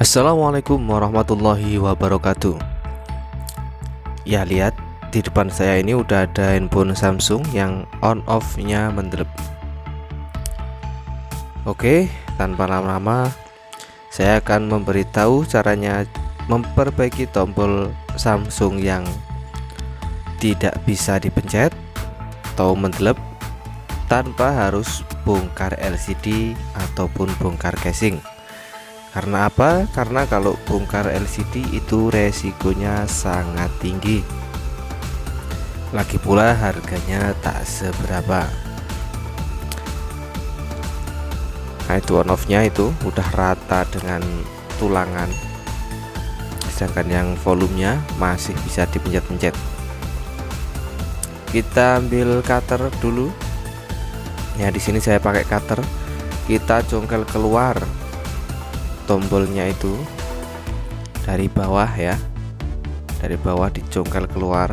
Assalamualaikum warahmatullahi wabarakatuh. Ya, lihat di depan saya ini udah ada handphone Samsung yang on off-nya mendrep. Oke, tanpa lama-lama saya akan memberitahu caranya memperbaiki tombol Samsung yang tidak bisa dipencet atau mendrep tanpa harus bongkar LCD ataupun bongkar casing. Karena apa? Karena kalau bongkar LCD itu resikonya sangat tinggi. Lagi pula harganya tak seberapa. Nah, itu on off-nya itu udah rata dengan tulangan. Sedangkan yang volumenya masih bisa dipencet-pencet. Kita ambil cutter dulu. Ya, di sini saya pakai cutter. Kita congkel keluar tombolnya itu dari bawah ya, dari bawah dicongkel keluar,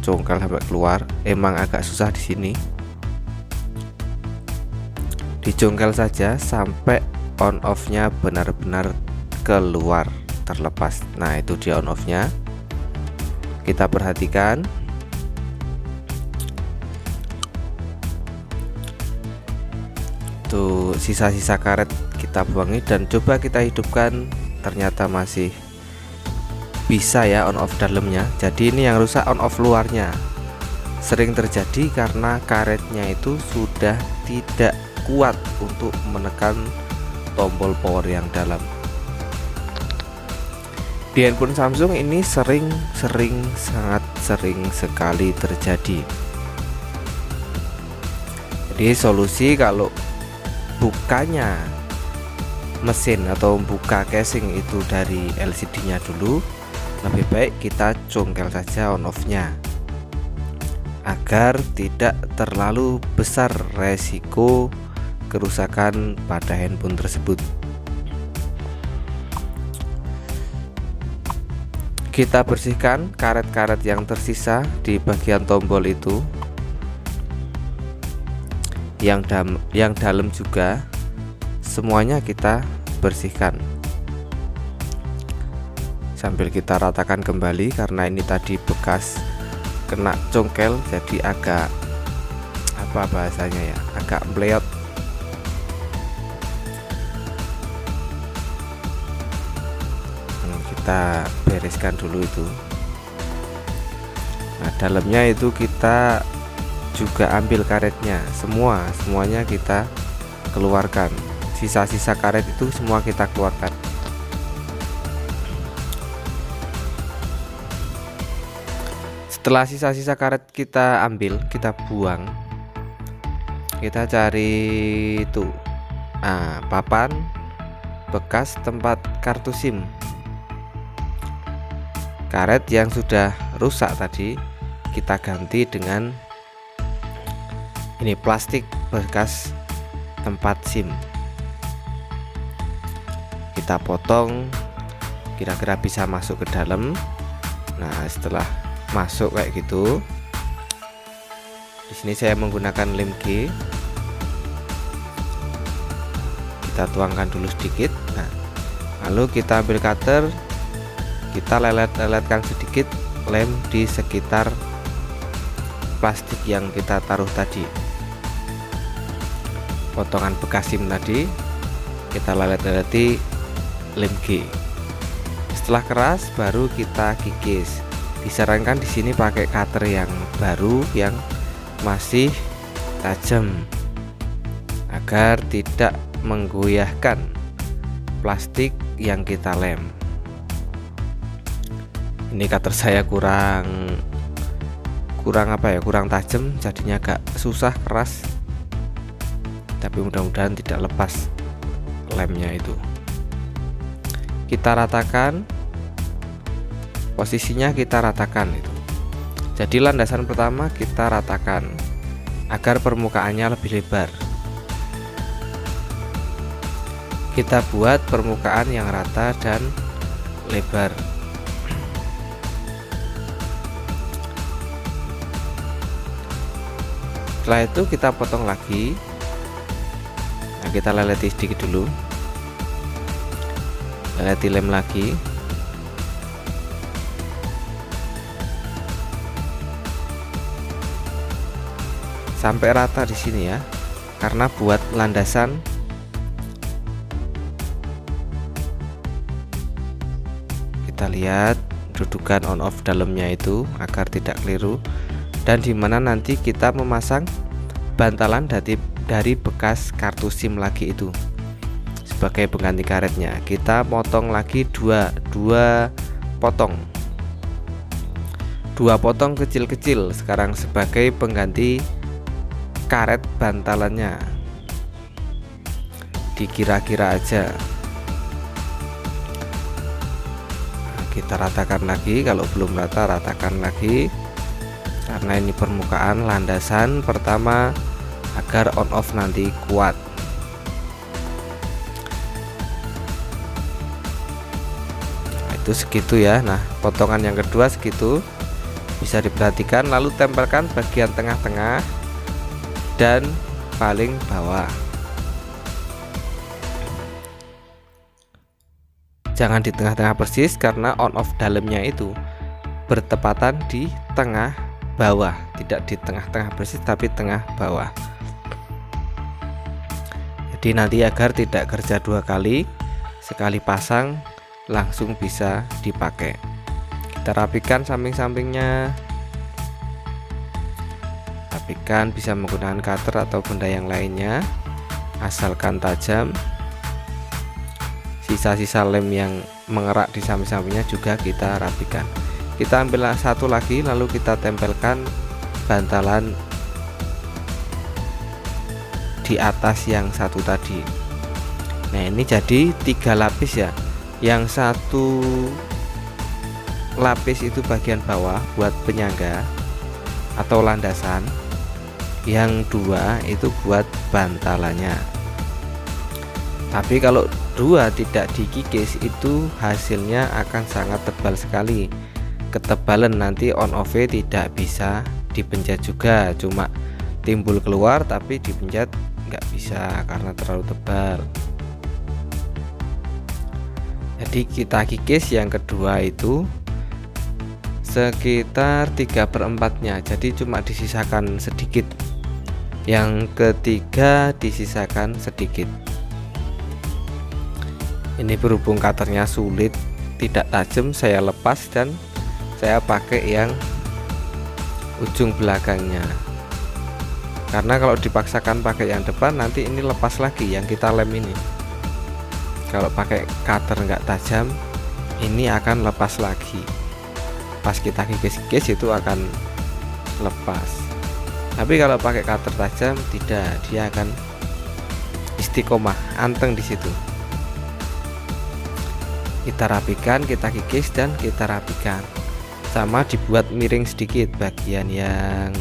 congkel sampai keluar. Emang agak susah di sini, dicongkel saja sampai on off-nya benar-benar keluar terlepas. Nah, itu dia on off-nya. Kita perhatikan. Tuh, sisa-sisa karet kita buangi dan coba kita hidupkan. Ternyata masih bisa ya on off dalamnya. Jadi ini yang rusak on off luarnya. Sering terjadi karena karetnya itu sudah tidak kuat untuk menekan tombol power yang dalam. Di handphone Samsung ini sangat sering sekali terjadi. Jadi solusi kalau bukanya mesin atau buka casing itu dari LCD-nya dulu, lebih baik kita congkel saja on off-nya agar tidak terlalu besar resiko kerusakan pada handphone tersebut. Kita bersihkan karet-karet yang tersisa di bagian tombol itu, yang dalam juga semuanya kita bersihkan sambil kita ratakan kembali. Karena ini tadi bekas kena congkel, jadi agak apa bahasanya ya, agak meleot. Kita bereskan dulu itu. Nah, dalamnya itu kita juga ambil karetnya, semuanya kita keluarkan. Sisa-sisa karet itu semua kita keluarkan. Setelah sisa-sisa karet kita ambil, kita buang, kita cari itu papan bekas tempat kartu SIM. Karet yang sudah rusak tadi kita ganti dengan ini plastik bekas tempat SIM. Kita potong kira-kira bisa masuk ke dalam. Nah, setelah masuk kayak gitu, di sini saya menggunakan lem G. Kita tuangkan dulu sedikit. Nah, lalu kita ambil cutter, kita lelet-leletkan sedikit lem di sekitar plastik yang kita taruh tadi. Potongan bekas SIM tadi kita lelet-leleti lem G. Setelah keras baru kita kikis. Disarankan di sini pakai cutter yang baru yang masih tajam agar tidak menggoyahkan plastik yang kita lem. Ini cutter saya kurang tajam, jadinya agak susah, keras. Tapi mudah-mudahan tidak lepas lemnya itu. Kita ratakan, posisinya kita ratakan itu. Jadi landasan pertama kita ratakan agar permukaannya lebih lebar. Kita buat permukaan yang rata dan lebar. Setelah itu kita potong lagi. Nah, kita leleti sedikit dulu. dilem lagi. Sampai rata di sini ya, karena buat landasan kita lihat dudukan on off dalamnya itu agar tidak keliru, dan dimana nanti kita memasang bantalan dari bekas kartu SIM lagi itu sebagai pengganti karetnya. Kita potong lagi dua potong kecil-kecil sekarang sebagai pengganti karet bantalannya. Dikira-kira aja. Nah, kita ratakan lagi, kalau belum rata ratakan lagi, karena ini permukaan landasan pertama agar on off nanti kuat. Nah, itu segitu ya. Nah, potongan yang kedua segitu bisa diperhatikan, lalu tempelkan bagian tengah-tengah dan paling bawah. Jangan di tengah-tengah persis, karena on off dalamnya itu bertepatan di tengah bawah, tidak di tengah-tengah persis tapi tengah bawah. Jadi nanti agar tidak kerja dua kali, sekali pasang langsung bisa dipakai. Kita rapikan samping-sampingnya. Rapikan, bisa menggunakan cutter atau benda yang lainnya, asalkan tajam. Sisa-sisa lem yang mengerak di samping-sampingnya juga kita rapikan. Kita ambil satu lagi, lalu kita tempelkan bantalan di atas yang satu tadi. Nah, ini jadi 3 lapis ya. Yang satu lapis itu bagian bawah buat penyangga atau landasan, yang 2 itu buat bantalannya. Tapi kalau 2 tidak dikikis itu hasilnya akan sangat tebal sekali. Ketebalan nanti on off tidak bisa dipencet juga, cuma timbul keluar tapi dipencet nggak bisa karena terlalu tebal. Jadi kita kikis yang kedua itu sekitar 3/4-nya, jadi cuma disisakan sedikit. Yang ketiga disisakan sedikit. Ini berhubung cutternya sulit, tidak tajam, saya lepas dan saya pakai yang ujung belakangnya. Karena kalau dipaksakan pakai yang depan, nanti ini lepas lagi yang kita lem ini. Kalau pakai cutter nggak tajam, ini akan lepas lagi. Pas kita kikis-kikis itu akan lepas. Tapi kalau pakai cutter tajam tidak, dia akan istiqomah, anteng di situ. Kita rapikan, kita kikis dan kita rapikan. Sama dibuat miring sedikit, bagian yang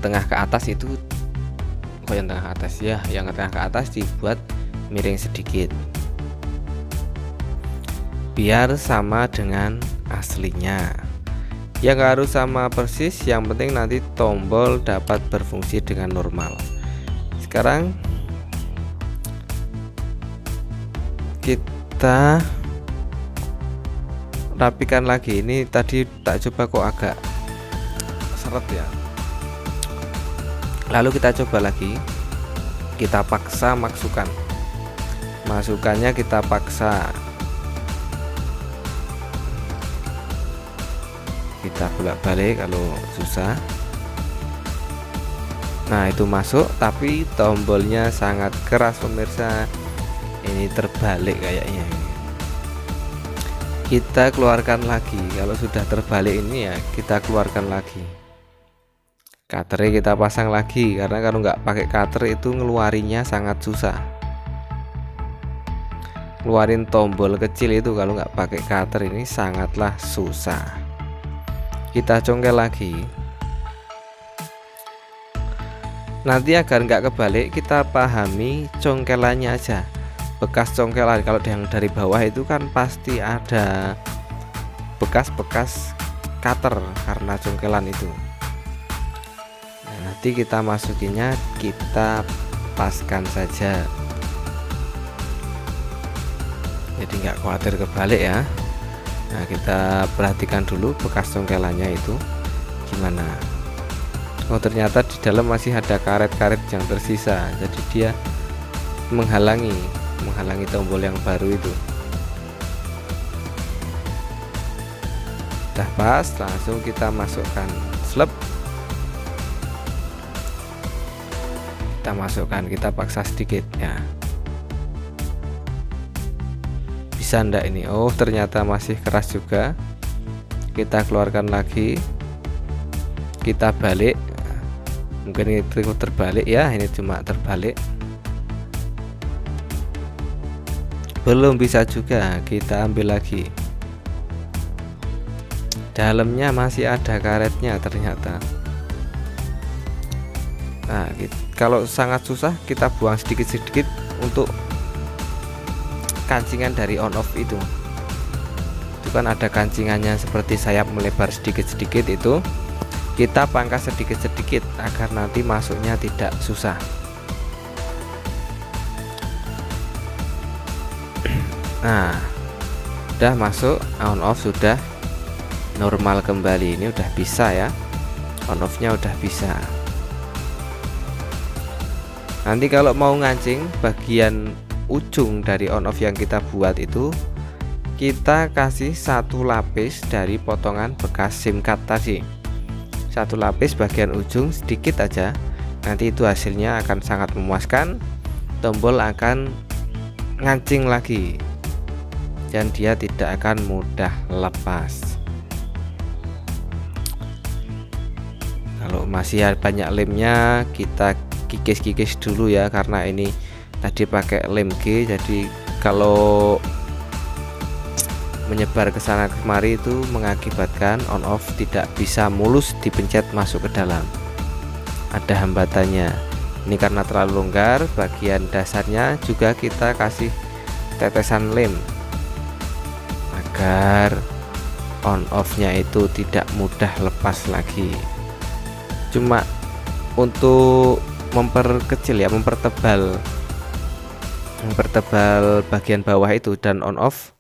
tengah ke atas itu, yang tengah ke atas ya, yang tengah ke atas dibuat miring sedikit. Biar sama dengan aslinya. Ya nggak harus sama persis, yang penting nanti tombol dapat berfungsi dengan normal. Sekarang kita rapikan lagi. Ini tadi tak coba kok agak seret ya, lalu kita coba lagi, kita paksa masukannya kita paksa, kita bolak-balik kalau susah. Nah, itu masuk, tapi tombolnya sangat keras pemirsa. Ini terbalik kayaknya. Kita keluarkan lagi. Kalau sudah terbalik ini ya kita keluarkan lagi. Cutternya kita pasang lagi, karena kalau nggak pakai cutter itu ngeluarinya sangat susah. Keluarin tombol kecil itu kalau nggak pakai cutter ini sangatlah susah. Kita congkel lagi. Nanti agar nggak kebalik, kita pahami congkelannya aja. Bekas congkelan, kalau yang dari bawah itu kan pasti ada bekas-bekas cutter karena congkelan itu. Nah, nanti kita masukinnya, kita paskan saja. jadi nggak khawatir kebalik ya. Nah, kita perhatikan dulu bekas congkelannya itu gimana. Oh, ternyata di dalam masih ada karet-karet yang tersisa, jadi dia menghalangi tombol yang baru itu. Udah pas, langsung kita masukkan slep. Kita paksa sedikit ya. Bisa ndak ini? Oh, ternyata masih keras juga. Kita keluarkan lagi, kita balik. Mungkin itu terbalik ya, ini cuma terbalik. Belum bisa juga, kita ambil lagi. Dalamnya masih ada karetnya ternyata. Nah, kalau sangat susah kita buang sedikit-sedikit untuk kancingan dari on off itu. Itu kan ada kancingannya seperti sayap melebar sedikit-sedikit, itu kita pangkas sedikit-sedikit agar nanti masuknya tidak susah. Nah, udah masuk, on off sudah normal kembali. Ini udah bisa ya, on off nya udah bisa. Nanti kalau mau ngancing bagian ujung dari on off yang kita buat itu, kita kasih satu lapis dari potongan bekas SIM card tadi. Satu lapis bagian ujung sedikit aja, nanti itu hasilnya akan sangat memuaskan. Tombol akan ngancing lagi dan dia tidak akan mudah lepas. Kalau masih banyak lemnya, kita kikis-kikis dulu ya, karena ini tadi pakai lem G, jadi kalau menyebar ke sana kemari itu mengakibatkan on off tidak bisa mulus dipencet masuk ke dalam. Ada hambatannya. Ini karena terlalu longgar, bagian dasarnya juga kita kasih tetesan lem agar on off-nya itu tidak mudah lepas lagi. Cuma untuk memperkecil ya, mempertebal bagian bawah itu, dan on off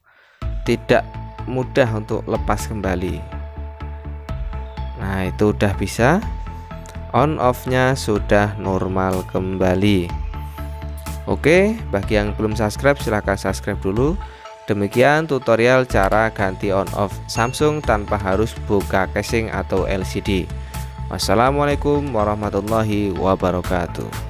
tidak mudah untuk lepas kembali. Nah, itu udah bisa, on off nya sudah normal kembali. Oke, bagi yang belum subscribe silahkan subscribe dulu. Demikian tutorial cara ganti on off Samsung tanpa harus buka casing atau LCD. Wassalamualaikum warahmatullahi wabarakatuh.